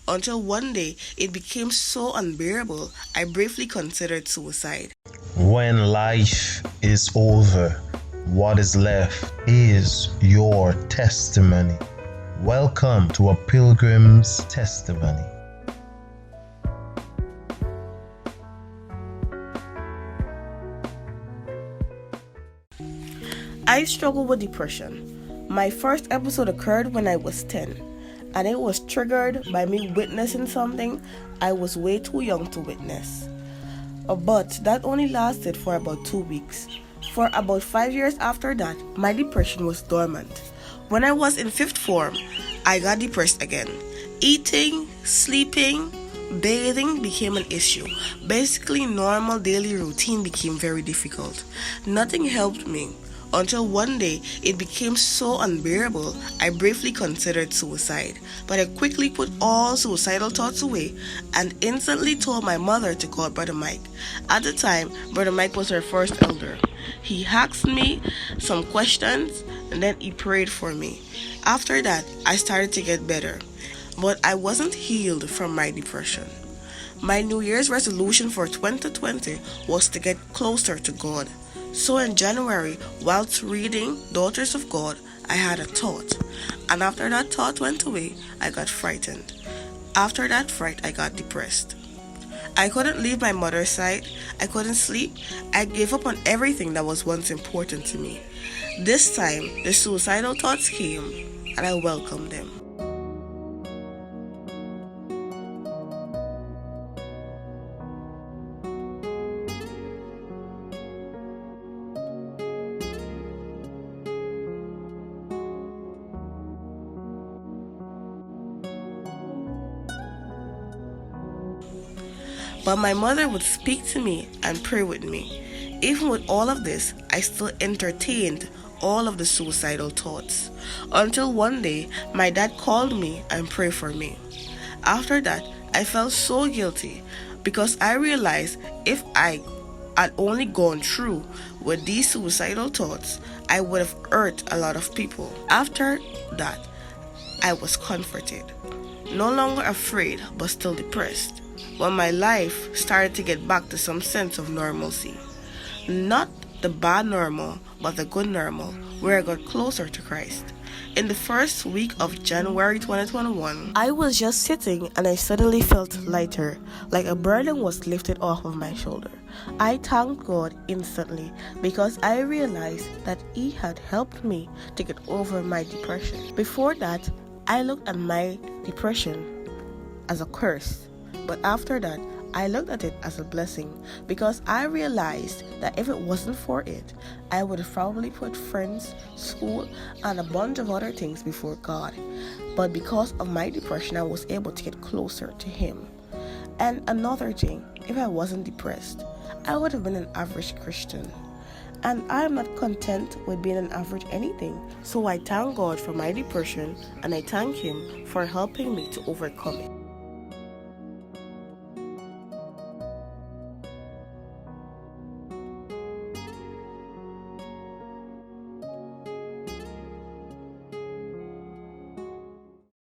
until one day it became so unbearable I briefly considered suicide. When life is over, what is left is your testimony. Welcome to a Pilgrim's testimony. I struggle with depression. My first episode occurred when I was 10, and it was triggered by me witnessing something I was way too young to witness. But that only lasted for about 2 weeks. For about 5 years after that, my depression was dormant. When I was in 5th form, I got depressed again. Eating, sleeping, bathing became an issue. Basically, normal daily routine became very difficult. Nothing helped me. Until one day, it became so unbearable, I briefly considered suicide. But I quickly put all suicidal thoughts away and instantly told my mother to call Brother Mike. At the time, Brother Mike was her first elder. He asked me some questions and then he prayed for me. After that, I started to get better. But I wasn't healed from my depression. My New Year's resolution for 2020 was to get closer to God. So in January, whilst reading Daughters of God, I had a thought. And after that thought went away, I got frightened. After that fright, I got depressed. I couldn't leave my mother's side. I couldn't sleep. I gave up on everything that was once important to me. This time, the suicidal thoughts came, and I welcomed them. But my mother would speak to me and pray with me. Even with all of this, I still entertained all of the suicidal thoughts. Until one day, my dad called me and prayed for me. After that, I felt so guilty because I realized if I had only gone through with these suicidal thoughts, I would have hurt a lot of people. After that, I was comforted. No longer afraid, but still depressed. When my life started to get back to some sense of normalcy. Not the bad normal, but the good normal, where I got closer to Christ. In the first week of January 2021, I was just sitting and I suddenly felt lighter, like a burden was lifted off of my shoulder. I thanked God instantly because I realized that He had helped me to get over my depression. Before that, I looked at my depression as a curse. But after that, I looked at it as a blessing because I realized that if it wasn't for it, I would have probably put friends, school, and a bunch of other things before God. But because of my depression, I was able to get closer to Him. And another thing, if I wasn't depressed, I would have been an average Christian. And I am not content with being an average anything. So I thank God for my depression and I thank Him for helping me to overcome it.